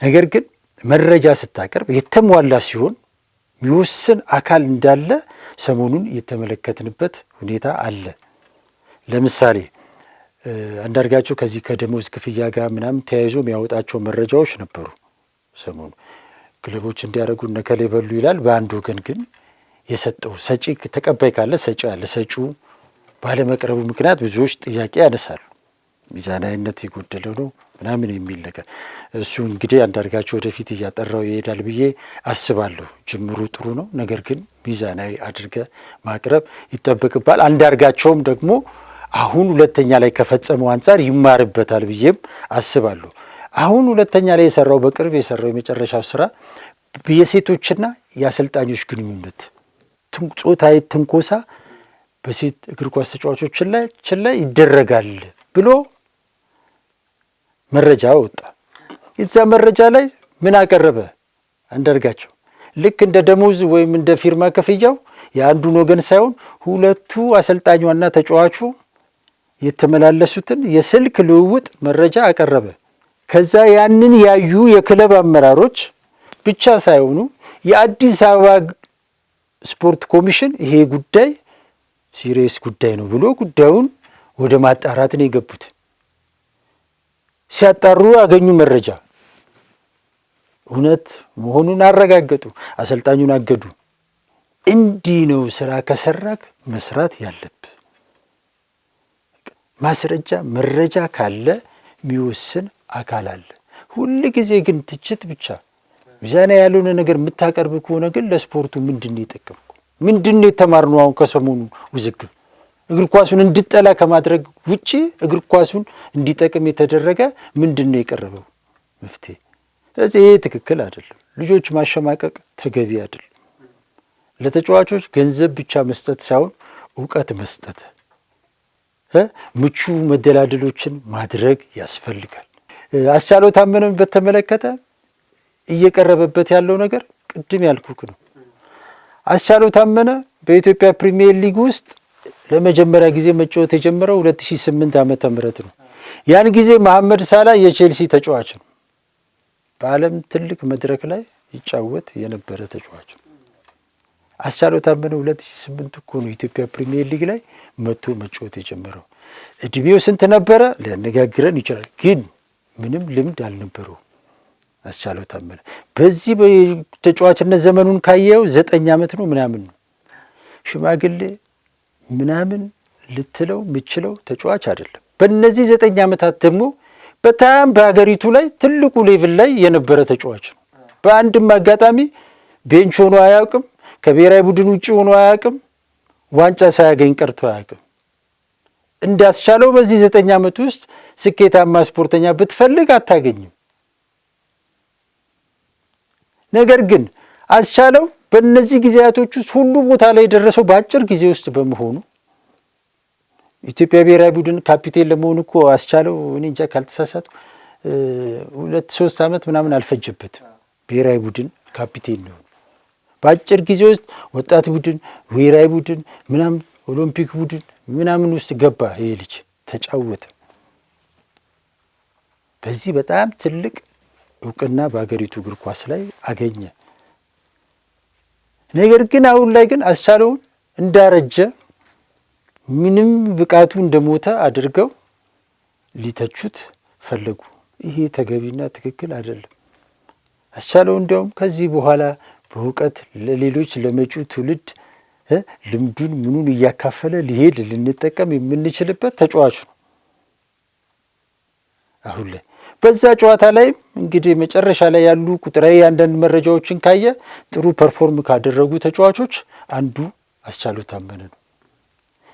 ነገር ግን መረጃ ስታቀርብ የተሟላ ሲሆን የሚወስን አካል እንዳለ ሰሞኑን የተመለከትንበት ሁኔታ አለ። ለምሳሌ አንዳርጋቸው ከዚህ ከደሞዝ ክፍያ ጋር ምናምን ተያይዞ የሚያወጣቸው መረጃዎች ነበሩ። ሰሞኑ ክለቦች እንዲያደርጉ ነከሌ በሉ ይላል። በአንድ ወገን ግን የሰጠው ሰጪ ተቀባይ ካለ ሰጪ አለ። ሰጪው ባለመቅረቡ ምክንያት ብዙዎች ጥያቄ ያነሳሉ። ሚዛናዊነት የጎደለው ነው ምናምን የሚል ነገር። እሱ እንግዲህ አንዳርጋቸው ወደፊት እያጠራው ይሄዳል ብዬ አስባለሁ። ጅምሩ ጥሩ ነው፣ ነገር ግን ሚዛናዊ አድርገ ማቅረብ ይጠበቅባል። አንዳርጋቸውም ደግሞ አሁን ሁለተኛ ላይ ከፈጸመው አንጻር ይማርበታል ብዬም አስባለሁ። አሁን ሁለተኛ ላይ የሰራው በቅርብ የሰራው የመጨረሻው ስራ የሴቶችና የአሰልጣኞች ግንኙነት ጾታዊ ትንኮሳ በሴት እግር ኳስ ተጫዋቾችን ላይ ይደረጋል ብሎ መረጃ ወጣ። እዛ መረጃ ላይ ምን አቀረበ አንዳርጋቸው? ልክ እንደ ደሞዝ ወይም እንደ ፊርማ ክፍያው የአንዱን ወገን ሳይሆን ሁለቱ አሰልጣኟና ተጫዋቹ የተመላለሱትን የስልክ ልውውጥ መረጃ አቀረበ። ከዛ ያንን ያዩ የክለብ አመራሮች ብቻ ሳይሆኑ የአዲስ አበባ ስፖርት ኮሚሽን ይሄ ጉዳይ ሲሪየስ ጉዳይ ነው ብሎ ጉዳዩን ወደ ማጣራት ነው የገቡት። ሲያጣሩ ያገኙ መረጃ እውነት መሆኑን አረጋገጡ። አሰልጣኙን አገዱ። እንዲህ ነው ስራ ከሰራክ መስራት ያለብህ። ማስረጃ መረጃ ካለ የሚወስን አካል አለ። ሁል ጊዜ ግን ትችት ብቻ ሚዛና ያልሆነ ነገር የምታቀርብ ከሆነ ግን ለስፖርቱ ምንድን ነው የጠቀምኩ? ምንድን ነው የተማርነው? አሁን ከሰሞኑ ውዝግብ እግር ኳሱን እንድጠላ ከማድረግ ውጪ እግር ኳሱን እንዲጠቅም የተደረገ ምንድን ነው የቀረበው መፍትሄ? ስለዚህ ይሄ ትክክል አይደለም። ልጆች ማሸማቀቅ ተገቢ አይደለም። ለተጫዋቾች ገንዘብ ብቻ መስጠት ሳይሆን እውቀት መስጠት፣ ምቹ መደላደሎችን ማድረግ ያስፈልጋል። አስቻለው ታመነን በተመለከተ እየቀረበበት ያለው ነገር ቅድም ያልኩክ ነው። አስቻለው ታመነ በኢትዮጵያ ፕሪሚየር ሊግ ውስጥ ለመጀመሪያ ጊዜ መጫወት የጀመረው 2008 ዓመተ ምህረት ነው። ያን ጊዜ መሐመድ ሳላ የቼልሲ ተጫዋች ነው። በዓለም ትልቅ መድረክ ላይ ይጫወት የነበረ ተጫዋች ነው። አስቻለው ታመነ 2008 እኮ ነው ኢትዮጵያ ፕሪሚየር ሊግ ላይ መጥቶ መጫወት የጀመረው። እድሜው ስንት ነበረ ሊያነጋግረን ይችላል፣ ግን ምንም ልምድ አልነበረው አስቻለው ታመነ። በዚህ በተጫዋችነት ዘመኑን ካየው 9 ዓመት ነው ምናምን ነው። ሽማግሌ ምናምን ልትለው ምችለው ተጫዋች አይደለም። በእነዚህ 9 ዓመታት ደግሞ በጣም በሀገሪቱ ላይ ትልቁ ሌቭል ላይ የነበረ ተጫዋች ነው። በአንድም አጋጣሚ ቤንች ሆኖ አያውቅም። ከብሔራዊ ቡድን ውጭ ሆኖ አያውቅም። ዋንጫ ሳያገኝ ቀርቶ አያውቅም። እንዳስቻለው በዚህ 9 ዓመት ውስጥ ስኬታማ ስፖርተኛ ብትፈልግ አታገኝም። ነገር ግን አስቻለው በእነዚህ ጊዜያቶች ውስጥ ሁሉ ቦታ ላይ የደረሰው በአጭር ጊዜ ውስጥ በመሆኑ ኢትዮጵያ ብሔራዊ ቡድን ካፒቴን ለመሆኑ እኮ አስቻለው እኔ እንጃ ካልተሳሳቱ 2-3 ዓመት ምናምን አልፈጀበትም። ብሔራዊ ቡድን ካፒቴን ነው። በአጭር ጊዜ ውስጥ ወጣት ቡድን፣ ብሔራዊ ቡድን ምናምን ኦሎምፒክ ቡድን ምናምን ውስጥ ገባ። ይሄ ልጅ ተጫወተ። በዚህ በጣም ትልቅ እውቅና በሀገሪቱ እግር ኳስ ላይ አገኘ። ነገር ግን አሁን ላይ ግን አስቻለውን እንዳረጀ ምንም ብቃቱ እንደሞተ አድርገው ሊተቹት ፈለጉ። ይሄ ተገቢና ትክክል አይደለም። አስቻለው እንዲያውም ከዚህ በኋላ በእውቀት ለሌሎች ለመጪው ትውልድ ልምዱን ምኑን እያካፈለ ሊሄድ ልንጠቀም የምንችልበት ተጫዋች ነው። አሁን ላይ በዛ ጨዋታ ላይ እንግዲህ መጨረሻ ላይ ያሉ ቁጥራዊ አንዳንድ መረጃዎችን ካየ ጥሩ ፐርፎርም ካደረጉ ተጫዋቾች አንዱ አስቻለው ታመነ ነው።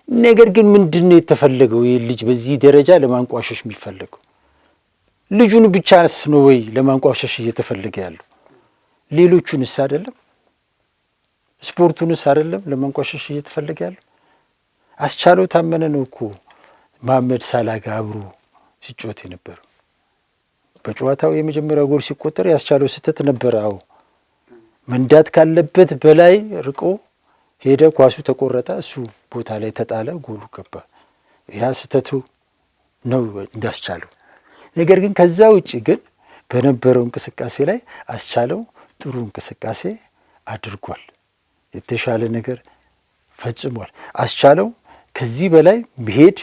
ነገር ግን ምንድነው የተፈለገው? ይህ ልጅ በዚህ ደረጃ ለማንቋሸሽ የሚፈለገው ልጁን ብቻስ ነው ወይ ለማንቋሸሽ እየተፈለገ ያለው? ሌሎቹንስ አይደለም? ስፖርቱንስ አይደለም ለማንቋሸሽ እየተፈለገ ያለው? አስቻለው ታመነ ነው እኮ መሐመድ ሳላ ጋር አብሮ ሲጫወት የነበረው። በጨዋታው የመጀመሪያው ጎል ሲቆጠር ያስቻለው ስህተት ነበረ። አዎ መንዳት ካለበት በላይ ርቆ ሄደ፣ ኳሱ ተቆረጠ፣ እሱ ቦታ ላይ ተጣለ፣ ጎሉ ገባ። ያ ስህተቱ ነው እንዳስቻለው። ነገር ግን ከዛ ውጪ ግን በነበረው እንቅስቃሴ ላይ አስቻለው ጥሩ እንቅስቃሴ አድርጓል። የተሻለ ነገር ፈጽሟል። አስቻለው ከዚህ በላይ መሄድ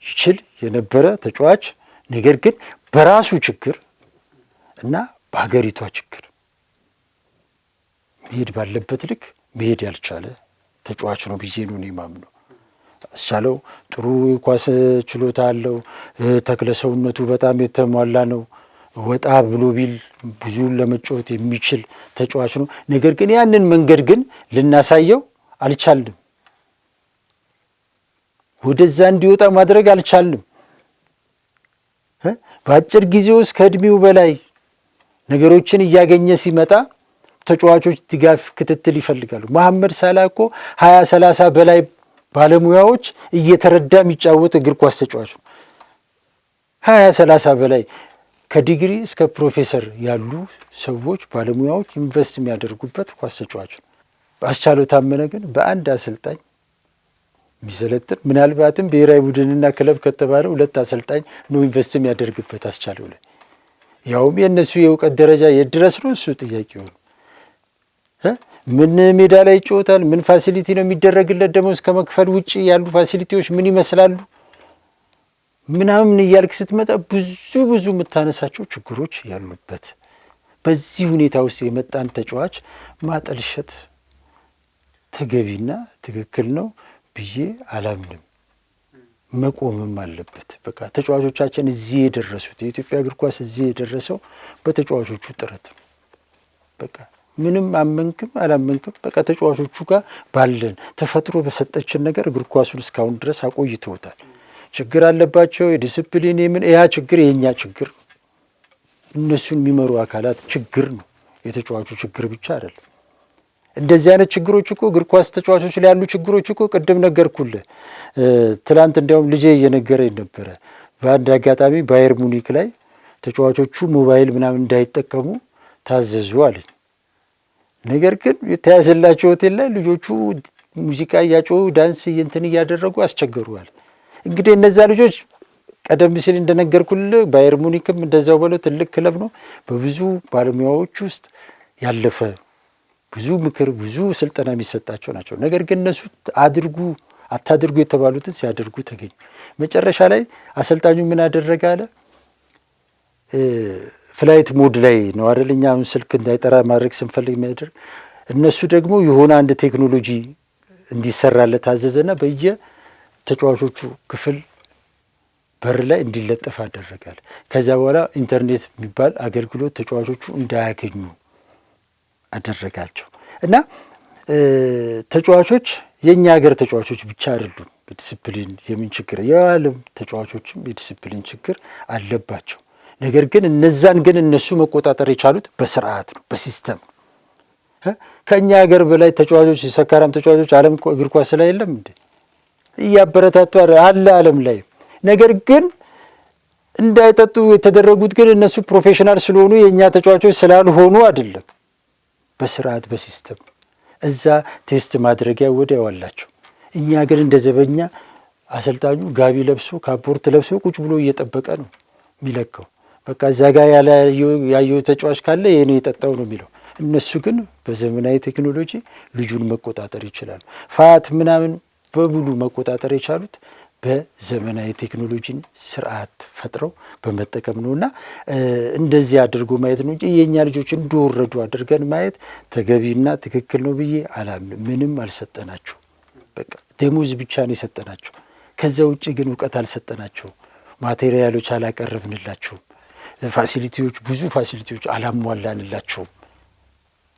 ይችል የነበረ ተጫዋች፣ ነገር ግን በራሱ ችግር እና በሀገሪቷ ችግር መሄድ ባለበት ልክ መሄድ ያልቻለ ተጫዋች ነው ብዬ ነው የማምነው። አስቻለው ጥሩ ኳስ ችሎታ አለው። ተክለ ሰውነቱ በጣም የተሟላ ነው። ወጣ ብሎ ቢል ብዙ ለመጫወት የሚችል ተጫዋች ነው። ነገር ግን ያንን መንገድ ግን ልናሳየው አልቻልንም። ወደዛ እንዲወጣ ማድረግ አልቻልንም። በአጭር ጊዜ ውስጥ ከእድሜው በላይ ነገሮችን እያገኘ ሲመጣ ተጫዋቾች ድጋፍ፣ ክትትል ይፈልጋሉ። መሐመድ ሳላህ እኮ 20-30 በላይ ባለሙያዎች እየተረዳ የሚጫወት እግር ኳስ ተጫዋች ነው። 20-30 በላይ ከዲግሪ እስከ ፕሮፌሰር ያሉ ሰዎች ባለሙያዎች ኢንቨስት የሚያደርጉበት ኳስ ተጫዋች ነው። አስቻለው ታመነ ግን በአንድ አሰልጣኝ የሚሰለጥን ምናልባትም ብሔራዊ ቡድንና ክለብ ከተባለ 2 አሰልጣኝ ነው ኢንቨስት የሚያደርግበት አስቻለው ላይ፣ ያውም የእነሱ የእውቀት ደረጃ የት ድረስ ነው እሱ ጥያቄ ሆነ። ምን ሜዳ ላይ ይጫወታል? ምን ፋሲሊቲ ነው የሚደረግለት? ደሞዝ ከመክፈል ውጭ ያሉ ፋሲሊቲዎች ምን ይመስላሉ? ምናምን እያልክ ስትመጣ ብዙ የምታነሳቸው ችግሮች ያሉበት፣ በዚህ ሁኔታ ውስጥ የመጣን ተጫዋች ማጠልሸት ተገቢና ትክክል ነው ብዬ አላምንም። መቆምም አለበት። በቃ ተጫዋቾቻችን እዚህ የደረሱት የኢትዮጵያ እግር ኳስ እዚህ የደረሰው በተጫዋቾቹ ጥረት ነው። በቃ ምንም አመንክም አላመንክም በቃ ተጫዋቾቹ ጋር ባለን ተፈጥሮ በሰጠችን ነገር እግር ኳሱን እስካሁን ድረስ አቆይተውታል። ችግር አለባቸው የዲስፕሊን ያ ችግር የኛ ችግር፣ እነሱን የሚመሩ አካላት ችግር ነው። የተጫዋቹ ችግር ብቻ አይደለም። እንደዚህ አይነት ችግሮች እኮ እግር ኳስ ተጫዋቾች ላይ ያሉ ችግሮች እኮ ቅድም ነገርኩልህ። ትላንት እንዲያውም ልጄ እየነገረኝ ነበረ። በአንድ አጋጣሚ ባየር ሙኒክ ላይ ተጫዋቾቹ ሞባይል ምናምን እንዳይጠቀሙ ታዘዙ አለኝ። ነገር ግን የተያዘላቸው ሆቴል ላይ ልጆቹ ሙዚቃ እያጮሁ ዳንስ እንትን እያደረጉ አስቸገሩዋል። እንግዲህ እነዛ ልጆች ቀደም ሲል እንደነገርኩልህ ባየር ሙኒክም እንደዛው በለው ትልቅ ክለብ ነው። በብዙ ባለሙያዎች ውስጥ ያለፈ ብዙ ምክር ብዙ ስልጠና የሚሰጣቸው ናቸው። ነገር ግን እነሱ አድርጉ አታድርጉ የተባሉትን ሲያደርጉ ተገኙ። መጨረሻ ላይ አሰልጣኙ ምን አደረገ አለ፣ ፍላይት ሞድ ላይ ነው አይደል? እኛ አሁን ስልክ እንዳይጠራ ማድረግ ስንፈልግ የሚያደርግ እነሱ ደግሞ የሆነ አንድ ቴክኖሎጂ እንዲሰራለት አዘዘና በየተጫዋቾቹ ክፍል በር ላይ እንዲለጠፍ አደረጋል። ከዛ በኋላ ኢንተርኔት የሚባል አገልግሎት ተጫዋቾቹ እንዳያገኙ አደረጋቸው። እና ተጫዋቾች የኛ ሀገር ተጫዋቾች ብቻ አይደሉም በዲሲፕሊን የምን ችግር፣ የዓለም ተጫዋቾችም የዲሲፕሊን ችግር አለባቸው። ነገር ግን እነዛን ግን እነሱ መቆጣጠር የቻሉት በስርዓት ነው፣ በሲስተም ነው። ከኛ ሀገር በላይ ተጫዋቾች ሰካራም ተጫዋቾች ዓለም እግር ኳስ ላይ የለም እንዴ? እያበረታቱ አለ ዓለም ላይ። ነገር ግን እንዳይጠጡ የተደረጉት ግን እነሱ ፕሮፌሽናል ስለሆኑ የኛ ተጫዋቾች ስላልሆኑ አይደለም። በስርዓት በሲስተም እዛ ቴስት ማድረጊያ ወዲያው አላቸው። እኛ ግን እንደ ዘበኛ አሰልጣኙ ጋቢ ለብሶ ካፖርት ለብሶ ቁጭ ብሎ እየጠበቀ ነው የሚለካው። በቃ እዛ ጋር ያየው ተጫዋች ካለ የኔ የጠጣው ነው የሚለው። እነሱ ግን በዘመናዊ ቴክኖሎጂ ልጁን መቆጣጠር ይችላሉ። ፋት ምናምን በሙሉ መቆጣጠር የቻሉት በዘመናዊ ቴክኖሎጂን ስርዓት ፈጥረው በመጠቀም ነውና እንደዚህ አድርጎ ማየት ነው እንጂ የኛ ልጆች እንደወረዱ አድርገን ማየት ተገቢና ትክክል ነው ብዬ አላምንም። ምንም አልሰጠናቸው፣ በቃ ደሞዝ ብቻ ነው የሰጠናቸው። ከዛ ውጪ ግን እውቀት አልሰጠናቸው፣ ማቴሪያሎች አላቀረብንላቸውም፣ ፋሲሊቲዎች ብዙ ፋሲሊቲዎች አላሟላንላቸውም።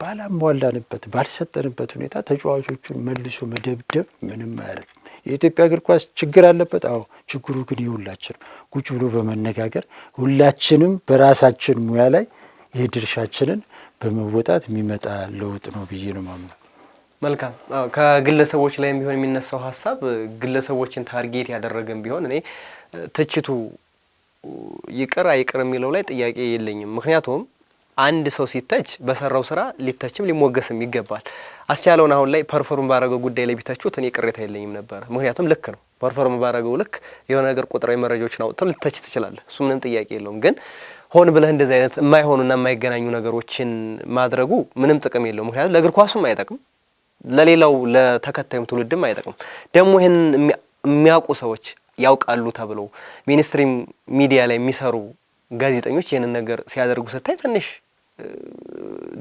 ባላሟላንበት ባልሰጠንበት ሁኔታ ተጫዋቾቹን መልሶ መደብደብ ምንም አያደርግም። የኢትዮጵያ እግር ኳስ ችግር አለበት። አዎ ችግሩ ግን የሁላችን ቁጭ ብሎ በመነጋገር ሁላችንም በራሳችን ሙያ ላይ የድርሻችንን በመወጣት የሚመጣ ለውጥ ነው ብዬ ነው ማምነው። መልካም። ከግለሰቦች ላይ ቢሆን የሚነሳው ሀሳብ ግለሰቦችን ታርጌት ያደረገም ቢሆን እኔ ትችቱ ይቅር አይቅር የሚለው ላይ ጥያቄ የለኝም። ምክንያቱም አንድ ሰው ሲተች በሰራው ስራ ሊተችም ሊሞገስም ይገባል። አስቻለውን አሁን ላይ ፐርፎርም ባረገው ጉዳይ ላይ ቢተቹት እኔ ቅሬታ የለኝም ነበር። ምክንያቱም ልክ ነው። ፐርፎርም ባረገው ልክ የሆነ ነገር ቁጥራዊ መረጃዎችን አውጥተው ልተች ትችላለህ። እሱ ምንም ጥያቄ የለውም። ግን ሆን ብለህ እንደዚህ አይነት የማይሆኑና የማይገናኙ ነገሮችን ማድረጉ ምንም ጥቅም የለውም። ምክንያቱም ለእግር ኳሱም አይጠቅም፣ ለሌላው ለተከታዩም ትውልድም አይጠቅም። ደግሞ ይህን የሚያውቁ ሰዎች ያውቃሉ ተብለው ሚኒስትሪም ሚዲያ ላይ የሚሰሩ ጋዜጠኞች ይህንን ነገር ሲያደርጉ ስታይ ትንሽ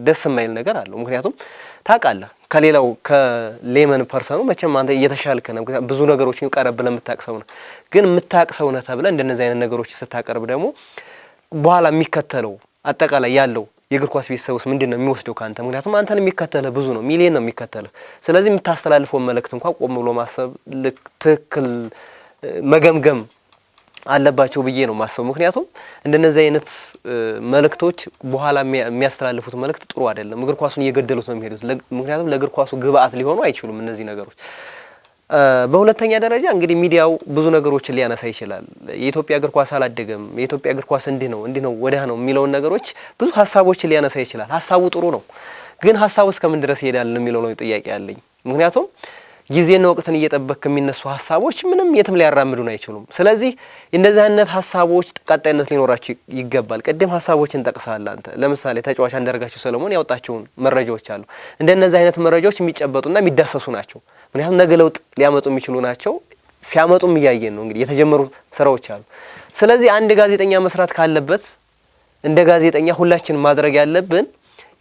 ደስ የማይል ነገር አለው። ምክንያቱም ታውቃለህ ከሌላው ከሌመን ፐርሰኑ መቼም አንተ እየተሻልከ ነው፣ ብዙ ነገሮችን ቀረብ ብለህ የምታውቅ ሰው ነህ። ግን የምታውቅ ሰው ነህ ተብለህ እንደነዚህ አይነት ነገሮች ስታቀርብ ደግሞ በኋላ የሚከተለው አጠቃላይ ያለው የእግር ኳስ ቤተሰቡስ ምንድን ነው የሚወስደው ካንተ? ምክንያቱም አንተን የሚከተልህ ብዙ ነው፣ ሚሊዮን ነው የሚከተልህ። ስለዚህ የምታስተላልፈው መልእክት እንኳን ቆም ብሎ ማሰብ ትክክል መገምገም አለባቸው ብዬ ነው ማሰብ። ምክንያቱም እንደነዚህ አይነት መልእክቶች በኋላ የሚያስተላልፉት መልእክት ጥሩ አይደለም። እግር ኳሱን እየገደሉት ነው የሚሄዱት። ምክንያቱም ለእግር ኳሱ ግብአት ሊሆኑ አይችሉም እነዚህ ነገሮች። በሁለተኛ ደረጃ እንግዲህ ሚዲያው ብዙ ነገሮችን ሊያነሳ ይችላል። የኢትዮጵያ እግር ኳስ አላደገም፣ የኢትዮጵያ እግር ኳስ እንዲህ ነው ወዲያ ነው የሚለውን ነገሮች ብዙ ሀሳቦችን ሊያነሳ ይችላል። ሀሳቡ ጥሩ ነው፣ ግን ሀሳቡ እስከምን ድረስ ይሄዳል የሚለው ነው ጥያቄ ያለኝ። ምክንያቱም ጊዜና ወቅትን እየጠበቅ የሚነሱ ሀሳቦች ምንም የትም ሊያራምዱን አይችሉም። ስለዚህ እንደዚህ አይነት ሀሳቦች ቀጣይነት ሊኖራቸው ይገባል። ቅድም ሀሳቦችን ጠቅሰሃል አንተ። ለምሳሌ ተጫዋች አንዳርጋቸው ሰለሞን ያወጣቸውን መረጃዎች አሉ። እንደነዚህ አይነት መረጃዎች የሚጨበጡና የሚዳሰሱ ናቸው። ምክንያቱም ነገ ለውጥ ሊያመጡ የሚችሉ ናቸው። ሲያመጡም እያየን ነው። እንግዲህ የተጀመሩ ስራዎች አሉ። ስለዚህ አንድ ጋዜጠኛ መስራት ካለበት እንደ ጋዜጠኛ ሁላችን ማድረግ ያለብን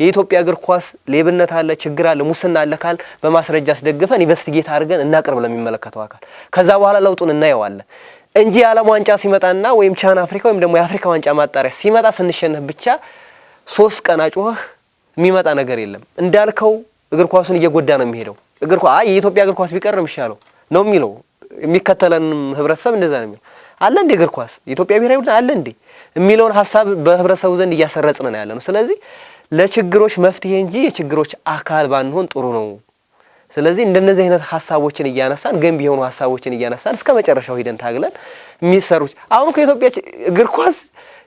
የኢትዮጵያ እግር ኳስ ሌብነት አለ፣ ችግር አለ፣ ሙስና አለ ካል በማስረጃ አስደግፈን ኢንቨስቲጌት አድርገን እናቅርብ ለሚመለከተው አካል። ከዛ በኋላ ለውጡን እናየዋለን እንጂ የዓለም ዋንጫ ሲመጣና ወይም ቻን አፍሪካ ወይም ደግሞ የአፍሪካ ዋንጫ ማጣሪያ ሲመጣ ስንሸነፍ ብቻ 3 ቀን አጮህ የሚመጣ ነገር የለም። እንዳልከው እግር ኳሱን እየጎዳ ነው የሚሄደው። እግር ኳስ የኢትዮጵያ እግር ኳስ ቢቀር ነው የሚሻለው ነው የሚለው የሚከተለንም ህብረተሰብ እንደዛ ነው የሚለው። አለ እንደ እግር ኳስ የኢትዮጵያ ብሔራዊ ቡድን አለ እንዴ የሚለውን ሀሳብ በህብረተሰቡ ዘንድ እያሰረጽን ነው ያለነው። ስለዚህ ለችግሮች መፍትሄ እንጂ የችግሮች አካል ባንሆን ጥሩ ነው። ስለዚህ እንደነዚህ አይነት ሀሳቦችን እያነሳን ገንቢ የሆኑ ሀሳቦችን እያነሳን እስከ መጨረሻው ሂደን ታግለን የሚሰሩት አሁን ከኢትዮጵያ እግር ኳስ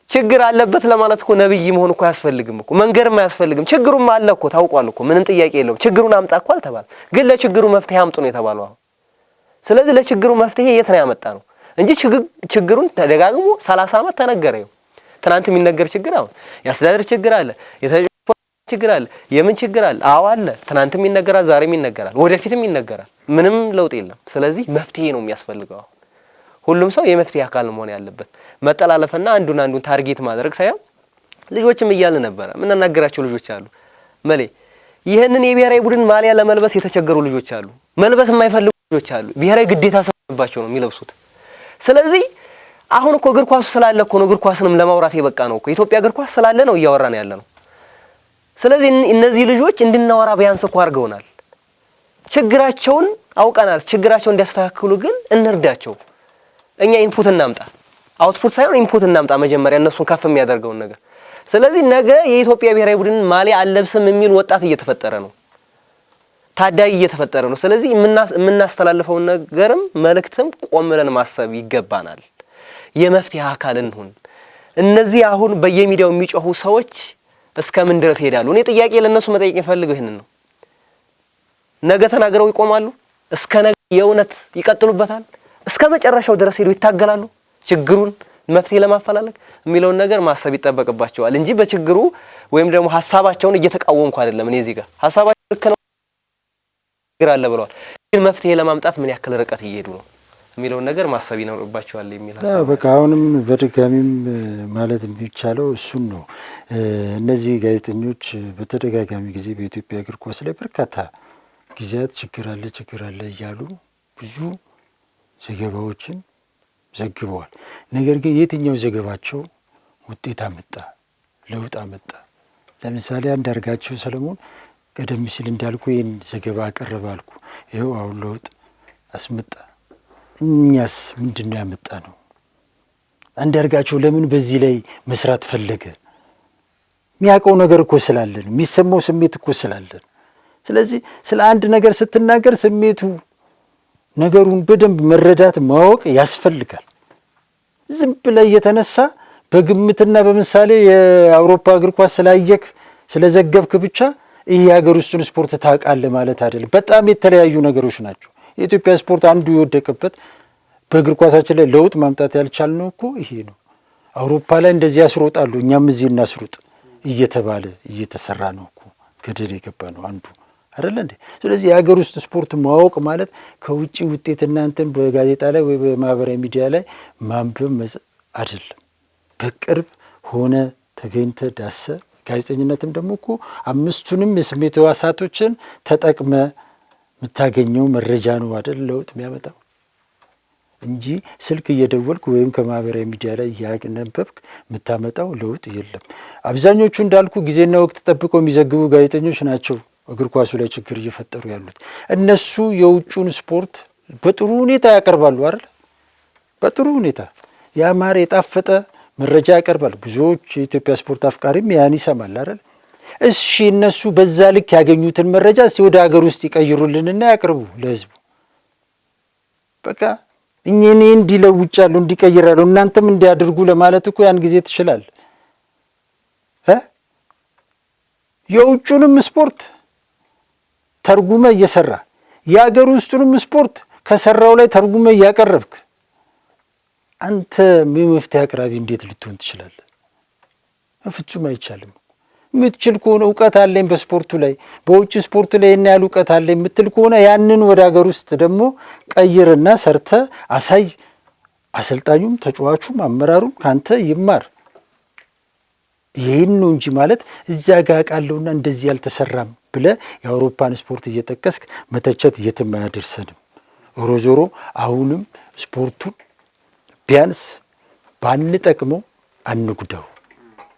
ችግር አለበት ለማለት እኮ ነብይ መሆን እኮ አያስፈልግም እኮ መንገርም አያስፈልግም። ችግሩም አለ እኮ ታውቋል እኮ ምንም ጥያቄ የለውም። ችግሩን አምጣ እኮ አልተባለ፣ ግን ለችግሩ መፍትሄ አምጡ ነው የተባለው አሁን። ስለዚህ ለችግሩ መፍትሄ የት ነው ያመጣ ነው እንጂ ችግሩን ተደጋግሞ 30 ዓመት ተነገረ። ትናንት የሚነገር ችግር አሁን የአስተዳደር ችግር አለ፣ የተጫዋች ችግር አለ፣ የምን ችግር አለ? አዎ አለ። ትናንትም ይነገራል፣ ዛሬም ይነገራል፣ ወደፊትም ይነገራል። ምንም ለውጥ የለም። ስለዚህ መፍትሄ ነው የሚያስፈልገው። ሁሉም ሰው የመፍትሄ አካል መሆን ያለበት መጠላለፍና አንዱን ታርጌት ማድረግ ሳይሆን ልጆችም እያለ ነበረ ምንናገራቸው ልጆች አሉ መሌ ይሄንን የብሔራዊ ቡድን ማሊያ ለመልበስ የተቸገሩ ልጆች አሉ፣ መልበስ የማይፈልጉ ልጆች አሉ። ብሔራዊ ግዴታ ሰባቸው ነው የሚለብሱት። ስለዚህ አሁን እኮ እግር ኳሱ ስላለ እኮ ነው እግር ኳስንም ለማውራት የበቃ ነው እኮ ኢትዮጵያ እግር ኳስ ስላለ ነው እያወራን ያለ ነው። ስለዚህ እነዚህ ልጆች እንድናወራ ቢያንስ እኮ አድርገውናል። ችግራቸውን አውቀናል። ችግራቸውን እንዲያስተካክሉ ግን እንርዳቸው። እኛ ኢንፑት እናምጣ፣ አውትፑት ሳይሆን ኢንፑት እናምጣ መጀመሪያ እነሱን ከፍ የሚያደርገውን ነገር። ስለዚህ ነገ የኢትዮጵያ ብሔራዊ ቡድን ማሊያ አለብስም የሚል ወጣት እየተፈጠረ ነው፣ ታዳጊ እየተፈጠረ ነው። ስለዚህ የምናስተላልፈውን ነገርም መልእክትም ቆም ብለን ማሰብ ይገባናል። የመፍትሄ አካል እንሁን። እነዚህ አሁን በየሚዲያው የሚጮሁ ሰዎች እስከምን ድረስ ይሄዳሉ? እኔ ጥያቄ ለነሱ መጠየቅ የፈልገው ይሄንን ነው። ነገ ተናግረው ይቆማሉ? እስከ ነገ የእውነት ይቀጥሉበታል? እስከ መጨረሻው ድረስ ሄዱ ይታገላሉ ችግሩን መፍትሄ ለማፈላለግ የሚለውን ነገር ማሰብ ይጠበቅባቸዋል እንጂ በችግሩ ወይም ደግሞ ሐሳባቸውን እየተቃወምኩ አይደለም። እኔ እዚህ ጋር ሐሳባቸው ልክ ነው ችግር አለ ብለዋል፣ ግን መፍትሄ ለማምጣት ምን ያክል ርቀት እየሄዱ ነው የሚለውን ነገር ማሰብ ይኖርባቸዋል የሚል ሐሳብ። በቃ አሁንም በድጋሚም ማለት የሚቻለው እሱን ነው። እነዚህ ጋዜጠኞች በተደጋጋሚ ጊዜ በኢትዮጵያ እግር ኳስ ላይ በርካታ ጊዜያት ችግር አለ እያሉ ብዙ ዘገባዎችን ዘግበዋል። ነገር ግን የትኛው ዘገባቸው ውጤት አመጣ፣ ለውጥ አመጣ? ለምሳሌ አንዳርጋቸው ሰለሞን ቀደም ሲል እንዳልኩ ይህን ዘገባ አቀረበ አልኩ፣ ይኸው አሁን ለውጥ አስመጣ። እኛስ ምንድን ነው ያመጣ ነው? አንዳርጋቸው ለምን በዚህ ላይ መስራት ፈለገ? የሚያውቀው ነገር እኮ ስላለን፣ የሚሰማው ስሜት እኮ ስላለን። ስለዚህ ስለ አንድ ነገር ስትናገር ስሜቱ ነገሩን በደንብ መረዳት ማወቅ ያስፈልጋል። ዝም ብለህ እየተነሳ በግምትና በምሳሌ የአውሮፓ እግር ኳስ ስላየክ ስለዘገብክ ብቻ ይህ የሀገር ውስጡን ስፖርት ታውቃለህ ማለት አይደለም። በጣም የተለያዩ ነገሮች ናቸው። የኢትዮጵያ ስፖርት አንዱ የወደቀበት በእግር ኳሳችን ላይ ለውጥ ማምጣት ያልቻልነው እኮ ይሄ ነው። አውሮፓ ላይ እንደዚህ ያስሮጣሉ፣ እኛም እዚህ እናስሩጥ እየተባለ እየተሰራ ነው እኮ ገደል የገባ ነው አንዱ አይደለ እንዴ? ስለዚህ የሀገር ውስጥ ስፖርት ማወቅ ማለት ከውጪ ውጤት እናንተን በጋዜጣ ላይ ወይ በማህበራዊ ሚዲያ ላይ ማንበብ አይደለም። በቅርብ ሆነ ተገኝተ ዳሰ ጋዜጠኝነትም ደግሞ እኮ አምስቱንም የስሜት ሕዋሳቶችን ተጠቅመ የምታገኘው መረጃ ነው አይደል ለውጥ የሚያመጣው እንጂ ስልክ እየደወልክ ወይም ከማህበራዊ ሚዲያ ላይ እያነበብክ የምታመጣው ለውጥ የለም። አብዛኞቹ እንዳልኩ ጊዜና ወቅት ጠብቀው የሚዘግቡ ጋዜጠኞች ናቸው እግር ኳሱ ላይ ችግር እየፈጠሩ ያሉት። እነሱ የውጩን ስፖርት በጥሩ ሁኔታ ያቀርባሉ አይደል? በጥሩ ሁኔታ ያማረ የጣፈጠ መረጃ ያቀርባል። ብዙዎች የኢትዮጵያ ስፖርት አፍቃሪም ያን ይሰማል አይደል? እሺ እነሱ በዛ ልክ ያገኙትን መረጃ እስቲ ወደ ሀገር ውስጥ ይቀይሩልንና ያቅርቡ ለህዝቡ። በቃ እኔ እንዲለውጫለሁ እንዲቀይራለሁ እናንተም እንዲያደርጉ ለማለት እኮ ያን ጊዜ ትችላል። የውጩንም ስፖርት ተርጉመ እየሰራ የሀገር ውስጡንም ስፖርት ከሰራው ላይ ተርጉመ እያቀረብክ አንተ መፍትሄ አቅራቢ እንዴት ልትሆን ትችላለህ? ፍጹም አይቻልም። የምትችል ከሆነ እውቀት አለኝ በስፖርቱ ላይ በውጭ ስፖርቱ ላይ እና ያሉ እውቀት አለኝ የምትል ከሆነ ያንን ወደ ሀገር ውስጥ ደግሞ ቀይርና ሰርተ አሳይ። አሰልጣኙም ተጫዋቹም አመራሩም ካንተ ይማር። ይህን ነው እንጂ ማለት እዚያ ጋር ቃለውና እንደዚህ ያልተሰራም ብለ የአውሮፓን ስፖርት እየጠቀስክ መተቸት የትም አያደርሰንም። ዞሮ ዞሮ አሁንም ስፖርቱን ቢያንስ ባንጠቅመው አንጉዳው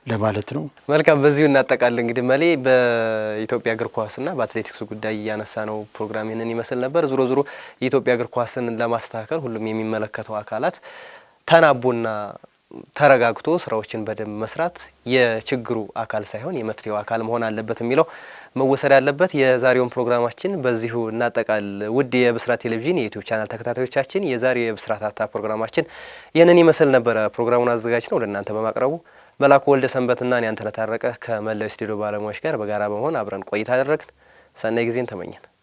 ለማለት ነው። መልካም፣ በዚሁ እናጠቃለን። እንግዲህ መሌ በኢትዮጵያ እግር ኳስና በአትሌቲክስ ጉዳይ እያነሳ ነው ፕሮግራም ይህንን ይመስል ነበር። ዞሮ ዞሮ የኢትዮጵያ እግር ኳስን ለማስተካከል ሁሉም የሚመለከተው አካላት ተናቦና ተረጋግቶ ስራዎችን በደንብ መስራት የችግሩ አካል ሳይሆን የመፍትሄው አካል መሆን አለበት የሚለው መወሰድ ያለበት። የዛሬውን ፕሮግራማችን በዚሁ እናጠቃል። ውድ የብስራት ቴሌቪዥን የዩቲዩብ ቻናል ተከታታዮቻችን የዛሬው የብስራት አታ ፕሮግራማችን ይህንን ይመስል ነበረ። ፕሮግራሙን አዘጋጅ ነው ለእናንተ በማቅረቡ መላኩ ወልደ ሰንበትና እኔ አንተነህ ታረቀ ከመላው ስቱዲዮ ባለሙያዎች ጋር በጋራ በመሆን አብረን ቆይታ አደረግን። ሰናይ ጊዜን ተመኘን።